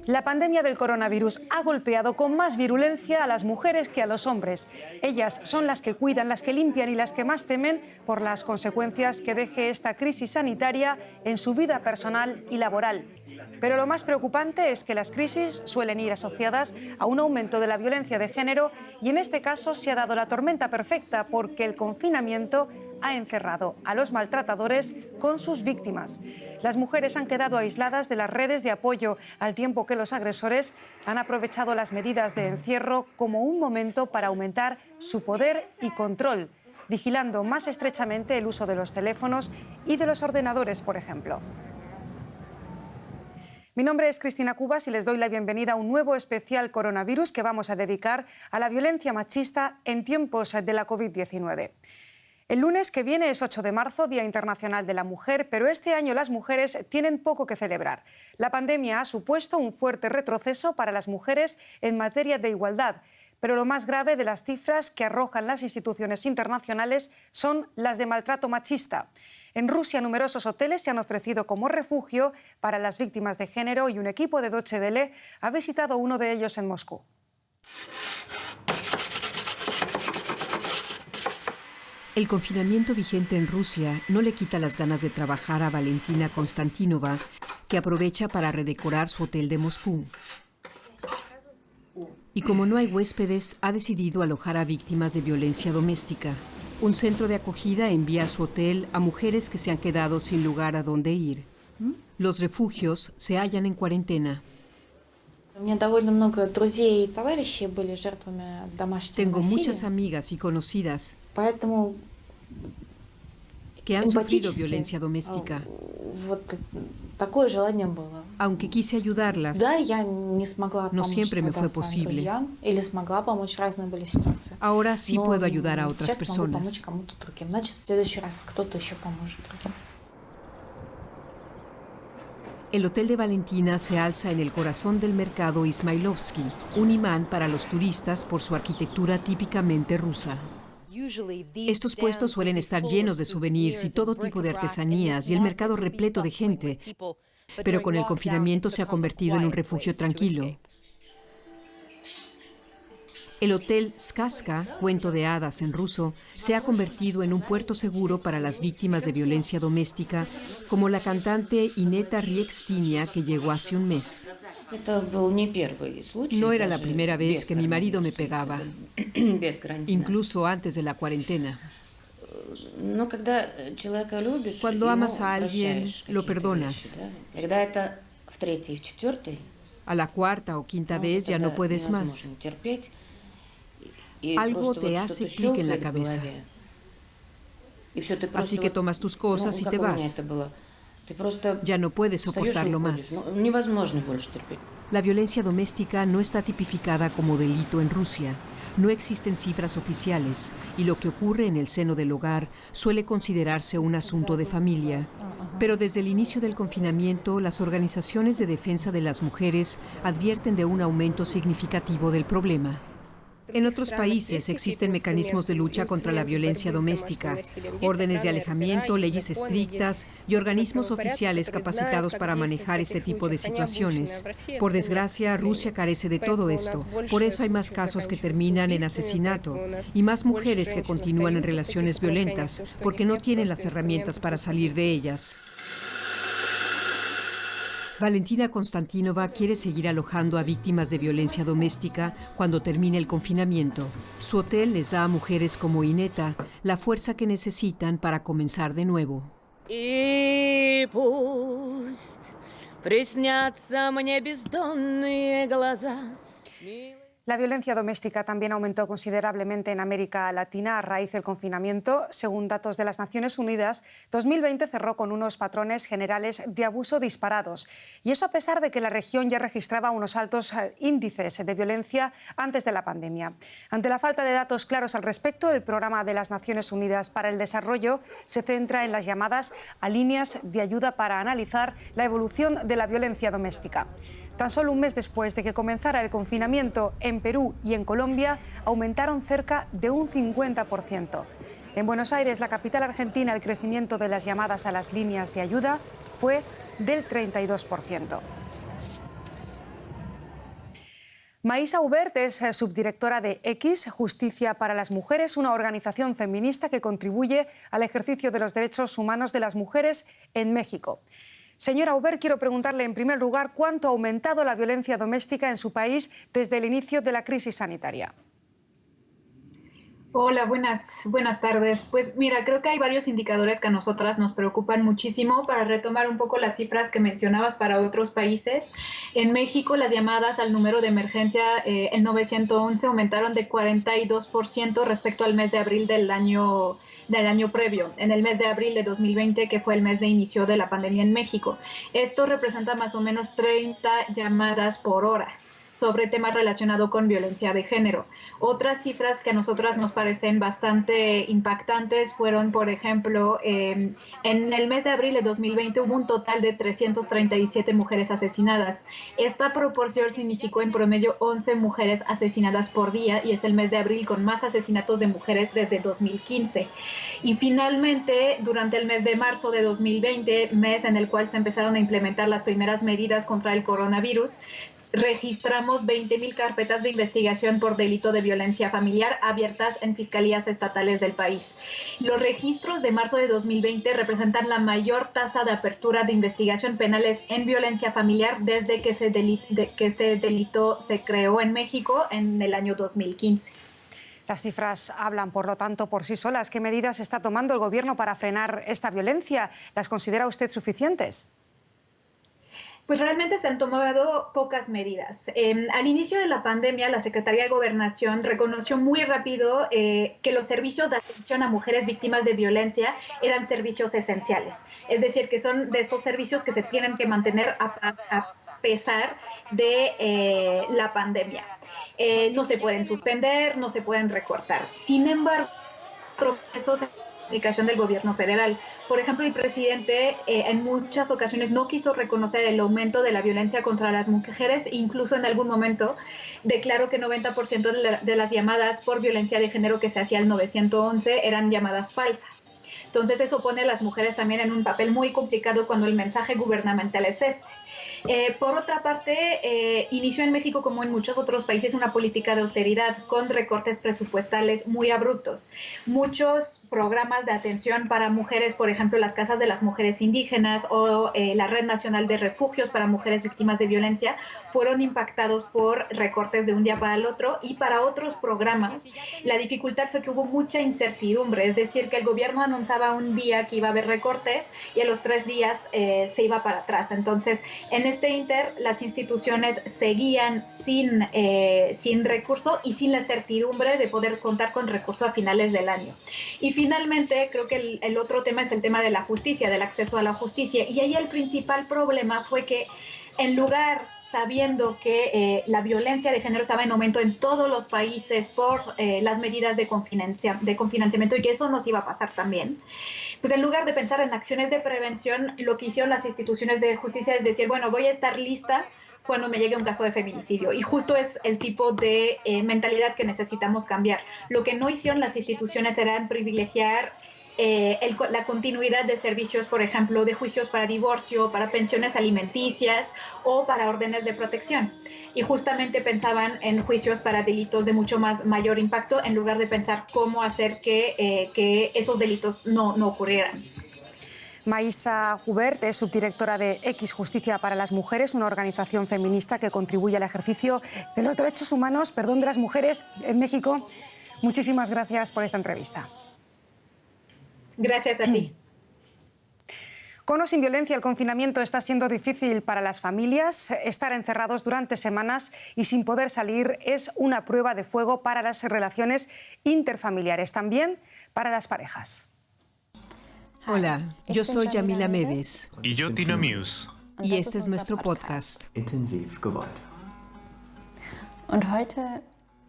La pandemia del coronavirus ha golpeado con más virulencia a las mujeres que a los hombres. Ellas son las que cuidan, las que limpian y las que más temen por las consecuencias que deje esta crisis sanitaria en su vida personal y laboral. Pero lo más preocupante es que las crisis suelen ir asociadas a un aumento de la violencia de género y en este caso se ha dado la tormenta perfecta porque el confinamiento ha encerrado a los maltratadores con sus víctimas. Las mujeres han quedado aisladas de las redes de apoyo al tiempo que los agresores han aprovechado las medidas de encierro como un momento para aumentar su poder y control, vigilando más estrechamente el uso de los teléfonos y de los ordenadores, por ejemplo. Mi nombre es Cristina Cubas y les doy la bienvenida a un nuevo especial coronavirus que vamos a dedicar a la violencia machista en tiempos de la COVID-19. El lunes que viene es 8 de marzo, Día Internacional de la Mujer, pero este año las mujeres tienen poco que celebrar. La pandemia ha supuesto un fuerte retroceso para las mujeres en materia de igualdad, pero lo más grave de las cifras que arrojan las instituciones internacionales son las de maltrato machista. En Rusia, numerosos hoteles se han ofrecido como refugio para las víctimas de género y un equipo de Deutsche Welle ha visitado uno de ellos en Moscú. El confinamiento vigente en Rusia no le quita las ganas de trabajar a Valentina Konstantinova, que aprovecha para redecorar su hotel de Moscú. Y como no hay huéspedes, ha decidido alojar a víctimas de violencia doméstica. Un centro de acogida envía a su hotel a mujeres que se han quedado sin lugar a dónde ir. Los refugios se hallan en cuarentena. Tengo muchas amigas y conocidas que han sufrido violencia doméstica. Aunque quise ayudarlas, no siempre me fue posible. Ahora sí puedo ayudar a otras personas. El hotel de Valentina se alza en el corazón del mercado Ismailovsky, un imán para los turistas por su arquitectura típicamente rusa. Estos puestos suelen estar llenos de souvenirs y todo tipo de artesanías y el mercado repleto de gente, pero con el confinamiento se ha convertido en un refugio tranquilo. El hotel Skaska, cuento de hadas en ruso, se ha convertido en un puerto seguro para las víctimas de violencia doméstica, como la cantante Ineta Riekstinia, que llegó hace un mes. No era la primera vez que mi marido me pegaba, incluso antes de la cuarentena. Cuando amas a alguien, lo perdonas. A la cuarta o quinta vez ya no puedes más. Algo te hace clic en la cabeza. Así que tomas tus cosas y te vas. Ya no puedes soportarlo más. La violencia doméstica no está tipificada como delito en Rusia. No existen cifras oficiales y lo que ocurre en el seno del hogar suele considerarse un asunto de familia. Pero desde el inicio del confinamiento, las organizaciones de defensa de las mujeres advierten de un aumento significativo del problema. En otros países existen mecanismos de lucha contra la violencia doméstica, órdenes de alejamiento, leyes estrictas y organismos oficiales capacitados para manejar este tipo de situaciones. Por desgracia, Rusia carece de todo esto. Por eso hay más casos que terminan en asesinato y más mujeres que continúan en relaciones violentas porque no tienen las herramientas para salir de ellas. Valentina Konstantinova quiere seguir alojando a víctimas de violencia doméstica cuando termine el confinamiento. Su hotel les da a mujeres como Ineta la fuerza que necesitan para comenzar de nuevo. И пусть приснятся мне бездонные глаза. La violencia doméstica también aumentó considerablemente en América Latina a raíz del confinamiento. Según datos de las Naciones Unidas, 2020 cerró con unos patrones generales de abuso disparados. Y eso a pesar de que la región ya registraba unos altos índices de violencia antes de la pandemia. Ante la falta de datos claros al respecto, el Programa de las Naciones Unidas para el Desarrollo se centra en las llamadas a líneas de ayuda para analizar la evolución de la violencia doméstica. Tan solo un mes después de que comenzara el confinamiento, en Perú y en Colombia aumentaron cerca de un 50%. En Buenos Aires, la capital argentina, el crecimiento de las llamadas a las líneas de ayuda fue del 32%. Maïssa Hubert es subdirectora de X, Justicia para las Mujeres, una organización feminista que contribuye al ejercicio de los derechos humanos de las mujeres en México. Señora Hubert, quiero preguntarle en primer lugar cuánto ha aumentado la violencia doméstica en su país desde el inicio de la crisis sanitaria. Hola, buenas tardes. Pues mira, creo que hay varios indicadores que a nosotras nos preocupan muchísimo. Para retomar un poco las cifras que mencionabas para otros países, en México las llamadas al número de emergencia, el 911, aumentaron de 42% respecto al mes de abril del año previo, en el mes de abril de 2020, que fue el mes de inicio de la pandemia en México. Esto representa más o menos 30 llamadas por hora sobre temas relacionados con violencia de género. Otras cifras que a nosotras nos parecen bastante impactantes fueron, por ejemplo, en el mes de abril de 2020 hubo un total de 337 mujeres asesinadas. Esta proporción significó en promedio 11 mujeres asesinadas por día y es el mes de abril con más asesinatos de mujeres desde 2015. Y finalmente, durante el mes de marzo de 2020, mes en el cual se empezaron a implementar las primeras medidas contra el coronavirus, registramos 20,000 carpetas de investigación por delito de violencia familiar abiertas en fiscalías estatales del país. Los registros de marzo de 2020 representan la mayor tasa de apertura de investigación penales en violencia familiar desde que este delito se creó en México en el año 2015. Las cifras hablan, por lo tanto, por sí solas. ¿Qué medidas está tomando el Gobierno para frenar esta violencia? ¿Las considera usted suficientes? Pues realmente se han tomado pocas medidas. Al inicio de la pandemia, la Secretaría de Gobernación reconoció muy rápido que los servicios de atención a mujeres víctimas de violencia eran servicios esenciales. Es decir, que son de estos servicios que se tienen que mantener a pesar de la pandemia. No se pueden suspender, no se pueden recortar. Sin embargo, eso se aplicación del gobierno federal. Por ejemplo, el presidente en muchas ocasiones no quiso reconocer el aumento de la violencia contra las mujeres, incluso en algún momento declaró que 90% de las llamadas por violencia de género que se hacía al 911 eran llamadas falsas. Entonces eso pone a las mujeres también en un papel muy complicado cuando el mensaje gubernamental es este. Por otra parte, inició en México, como en muchos otros países, una política de austeridad con recortes presupuestales muy abruptos. Muchos programas de atención para mujeres, por ejemplo, las casas de las mujeres indígenas o la Red Nacional de Refugios para Mujeres Víctimas de Violencia, fueron impactados por recortes de un día para el otro. Y para otros programas, la dificultad fue que hubo mucha incertidumbre, es decir, que el gobierno anunciaba un día que iba a haber recortes y a los 3 días se iba para atrás. Entonces, en este inter, las instituciones seguían sin recurso y sin la certidumbre de poder contar con recursos a finales del año. Y finalmente, creo que el otro tema es el tema de la justicia, del acceso a la justicia. Y ahí el principal problema fue que en lugar, sabiendo que la violencia de género estaba en aumento en todos los países por las medidas de confinamiento y que eso nos iba a pasar también, pues en lugar de pensar en acciones de prevención, lo que hicieron las instituciones de justicia es decir, bueno, voy a estar lista cuando me llegue un caso de feminicidio. Y justo es el tipo de mentalidad que necesitamos cambiar. Lo que no hicieron las instituciones era privilegiar la continuidad de servicios, por ejemplo, de juicios para divorcio, para pensiones alimenticias o para órdenes de protección. Y justamente pensaban en juicios para delitos de mucho mayor impacto en lugar de pensar cómo hacer que esos delitos no ocurrieran. Maïssa Hubert es subdirectora de X, Justicia para las Mujeres, una organización feminista que contribuye al ejercicio de los derechos humanos, de las mujeres en México. Muchísimas gracias por esta entrevista. Gracias a ti. Con o sin violencia, el confinamiento está siendo difícil para las familias. Estar encerrados durante semanas y sin poder salir es una prueba de fuego para las relaciones interfamiliares, también para las parejas. Hola, yo soy Yamila Medes. Y yo, Tino Muse. Y este es nuestro podcast.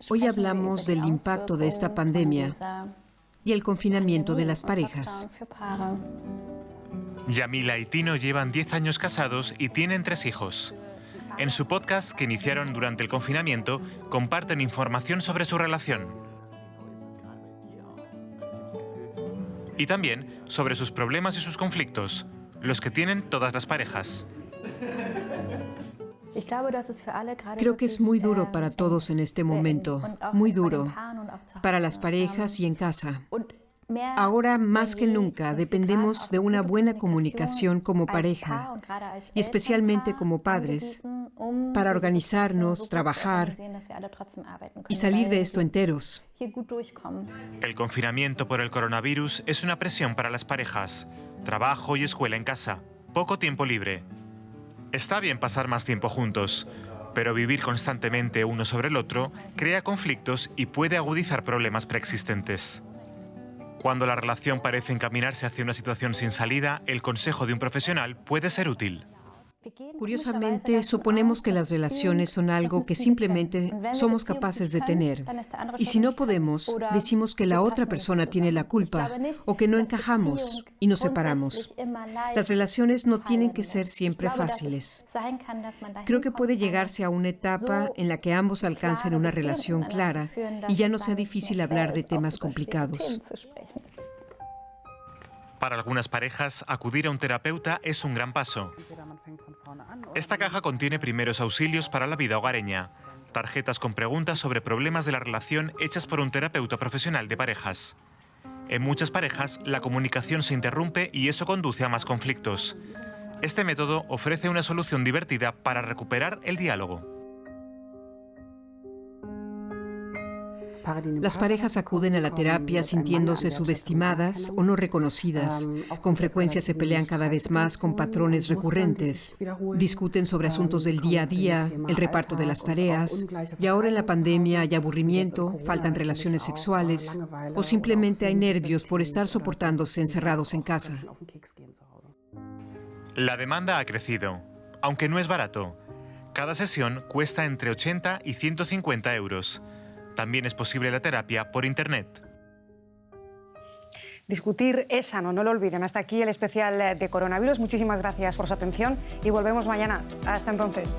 Hoy hablamos del impacto de esta pandemia y el confinamiento de las parejas. Yamila y Tino llevan 10 años casados y tienen 3 hijos. En su podcast, que iniciaron durante el confinamiento, comparten información sobre su relación. Y también sobre sus problemas y sus conflictos, los que tienen todas las parejas. Creo que es muy duro para todos en este momento, muy duro, para las parejas y en casa. Ahora, más que nunca, dependemos de una buena comunicación como pareja y especialmente como padres para organizarnos, trabajar y salir de esto enteros. El confinamiento por el coronavirus es una presión para las parejas. Trabajo y escuela en casa, poco tiempo libre. Está bien pasar más tiempo juntos, pero vivir constantemente uno sobre el otro crea conflictos y puede agudizar problemas preexistentes. Cuando la relación parece encaminarse hacia una situación sin salida, el consejo de un profesional puede ser útil. Curiosamente, suponemos que las relaciones son algo que simplemente somos capaces de tener. Y si no podemos, decimos que la otra persona tiene la culpa o que no encajamos y nos separamos. Las relaciones no tienen que ser siempre fáciles. Creo que puede llegarse a una etapa en la que ambos alcancen una relación clara y ya no sea difícil hablar de temas complicados. Para algunas parejas, acudir a un terapeuta es un gran paso. Esta caja contiene primeros auxilios para la vida hogareña, tarjetas con preguntas sobre problemas de la relación hechas por un terapeuta profesional de parejas. En muchas parejas, la comunicación se interrumpe y eso conduce a más conflictos. Este método ofrece una solución divertida para recuperar el diálogo. Las parejas acuden a la terapia sintiéndose subestimadas o no reconocidas. Con frecuencia se pelean cada vez más con patrones recurrentes. Discuten sobre asuntos del día a día, el reparto de las tareas. Y ahora en la pandemia hay aburrimiento, faltan relaciones sexuales o simplemente hay nervios por estar soportándose encerrados en casa. La demanda ha crecido, aunque no es barato. Cada sesión cuesta entre 80 y 150 euros. También es posible la terapia por Internet. Discutir es sano, no lo olviden. Hasta aquí el especial de coronavirus. Muchísimas gracias por su atención y volvemos mañana. Hasta entonces.